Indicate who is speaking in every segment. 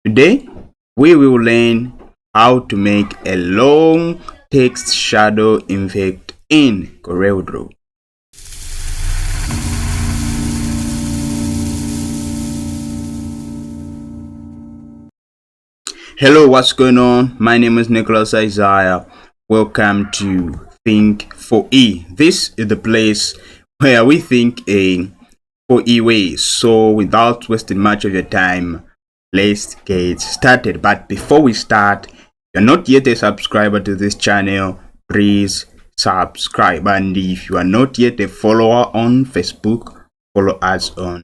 Speaker 1: Today, we will learn how to make a long text shadow effect in CorelDraw. Hello, what's going on? My name is Nicholas Isaiah. Welcome to Think 4E. This is the place where we think a 4E way. So without wasting much of your time, let's get started. But before we start, if you're not yet a subscriber to this channel, please subscribe. And if you are not yet a follower on Facebook, follow us on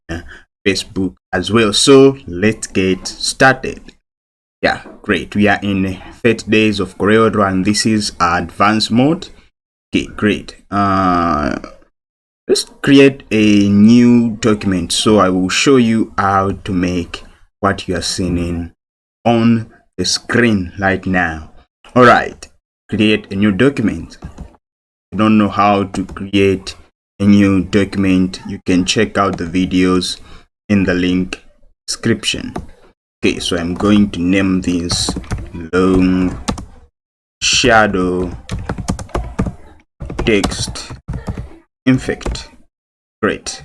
Speaker 1: Facebook as well. So let's get started. Yeah, great. We are in 30 days of CorelDraw and this is advanced mode. Okay, great. Let's create a new document. So I will show you how to make what you are seeing on the screen right now. All right, create a new document. If you don't know how to create a new document, you can check out the videos in the link description. Okay, so I'm going to name this long shadow text effect. Great.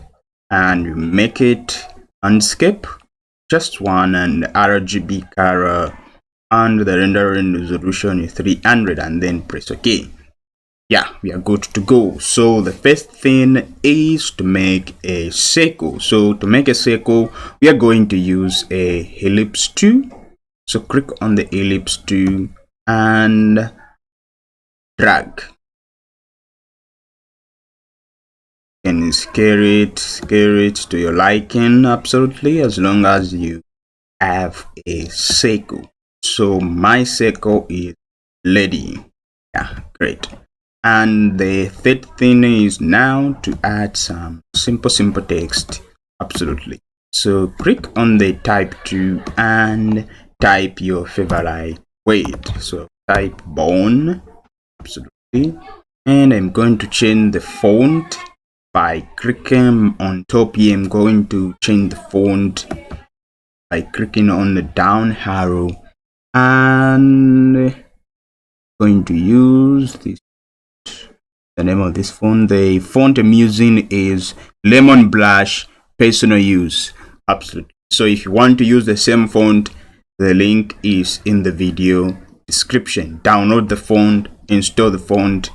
Speaker 1: And you make it landscape, just one, and RGB color, and the rendering resolution is 300, and then press OK. Yeah, we are good to go. So the first thing is to make a circle. So to make a circle, we are going to use a ellipse tool. So click on the ellipse tool and drag. And scale it to your liking, absolutely, as long as you have a circle. So my circle is lady. Yeah, great. And the third thing is now to add some simple text. Absolutely. So click on the type tool and type your favorite word. So type bone. Absolutely. And I'm going to change the font by clicking on top here. I'm going to change the font by clicking on the down arrow and going to use this. The name of this font, the font I'm using is Lemon Blush Personal Use. Absolutely. So if you want to use the same font, the link is in the video description. Download the font, install the font.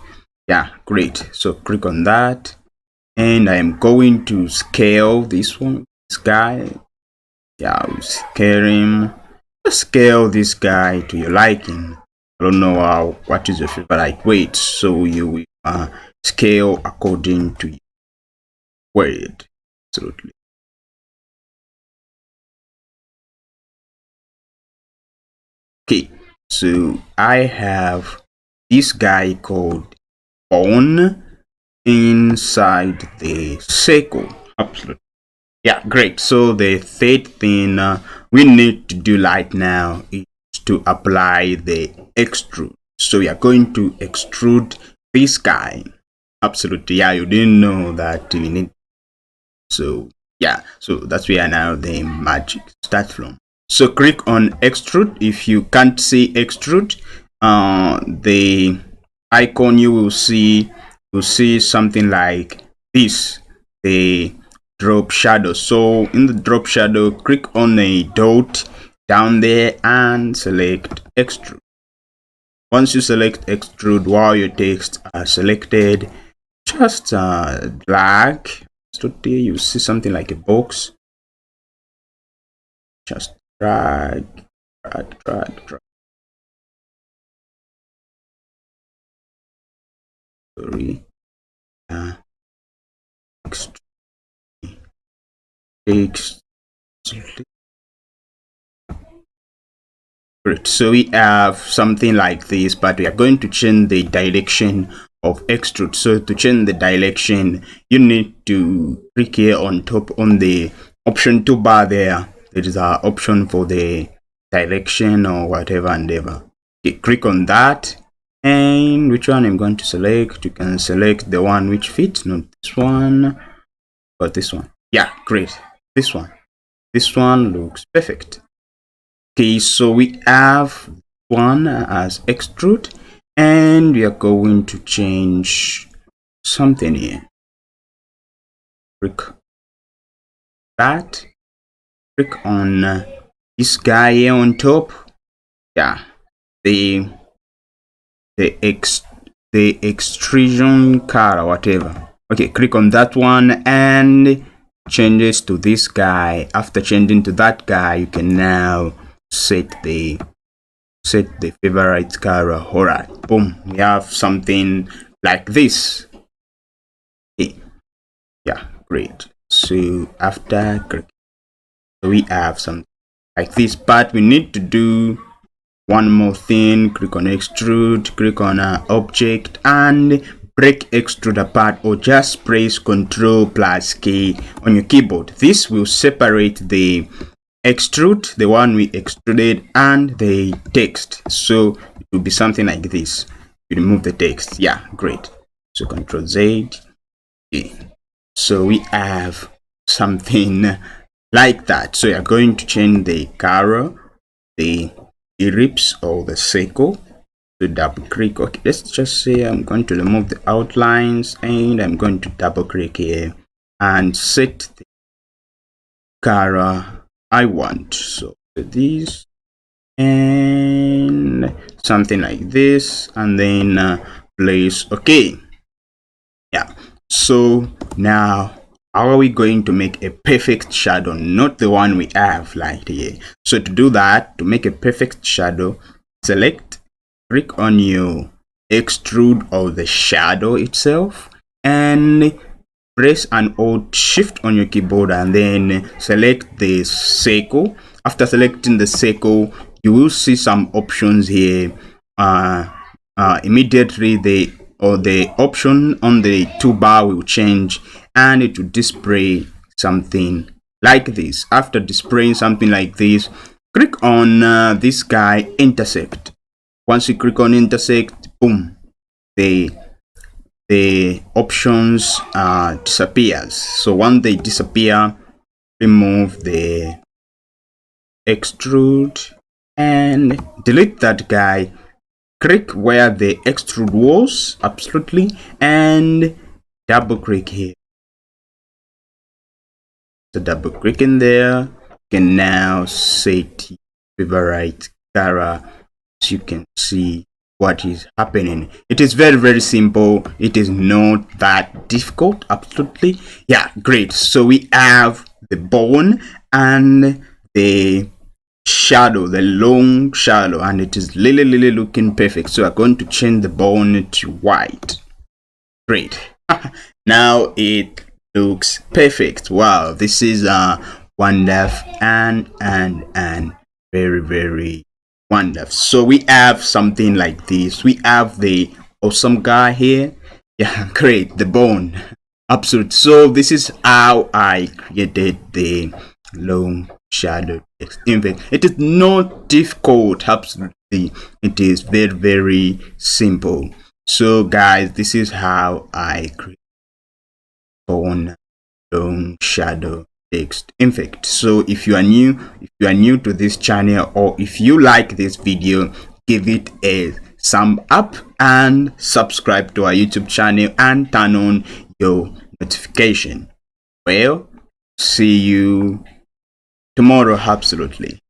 Speaker 1: Yeah, great. So click on that, and I am going to scale this one, this guy. Yeah, I'll scale him. Scale this guy to your liking. I don't know what is your favorite weight, so you will scale according to your word. Absolutely. Okay, so I have this guy called bone inside the circle. Absolutely. Yeah, great. So the third thing we need to do right now is to apply the extrude. So we are going to extrude this guy. Absolutely. Yeah, you didn't know that we need. So yeah, so that's where now the magic starts from. So click on extrude. If you can't see extrude, the icon you will see something like this, the drop shadow. So in the drop shadow, click on a dot down there and select extrude. Once you select extrude, while your text are selected, just drag. So there you see something like a box. Just drag. Sorry. Text. Great. So we have something like this, but we are going to change the direction of extrude. So to change the direction, you need to click here on top on the option toolbar there. There is an option for the direction or whatever endeavor. Okay, click on that, and which one I'm going to select? You can select the one which fits, not this one, but this one. Yeah, great. This one looks perfect. Okay, so we have one as extrude, and we are going to change something here. Click that, click on this guy here on top. Yeah, the extrusion card or whatever. Okay, click on that one and changes to this guy. After changing to that guy, you can now set the favorite color. All right, boom, we have something like this. Okay. Yeah, great. So after click, we have something like this, but we need to do one more thing. Click on extrude, click on object, and break extrude apart, or just press Ctrl+K on your keyboard. This will separate the extrude, the one we extruded, and the text. So it will be something like this. You remove the text. Yeah, great. So Ctrl+Z. Okay. So we have something like that. So you're going to change the color, the ellipse or the circle. To double click. Okay, let's just say I'm going to remove the outlines, and I'm going to double click here and set the color I want. So this and something like this, and then place OK. Yeah, so now how are we going to make a perfect shadow, not the one we have like here? So to do that, to make a perfect shadow, select, click on your extrude or the shadow itself, and press and hold shift on your keyboard, and then select the circle. After selecting the circle, you will see some options here. Immediately the option on the toolbar will change, and it will display something like this. After displaying something like this, click on this guy, intersect. Once you click on intersect, boom, the options disappears. So once they disappear, remove the extrude and delete that guy. Click where the extrude was, absolutely, and double click here. So double click in there. You can now set favorite color, so you can see what is happening. It is very, very simple. It is not that difficult, absolutely. Yeah, great. So we have the bone and the shadow, the long shadow, and it is really looking perfect. So I'm going to change the bone to white. Great. Now it looks perfect. Wow, this is wonderful and very wonderful. So we have something like this. We have the awesome guy here. Yeah, great. The bone. Absolute. So this is how I created the long shadow text. In fact, it is not difficult. Absolutely, it is very simple. So guys, this is how I create bone long shadow text. In fact, so if you are new to this channel, or if you like this video, give it a thumb up and subscribe to our YouTube channel and turn on your notification. Well, see you tomorrow, absolutely.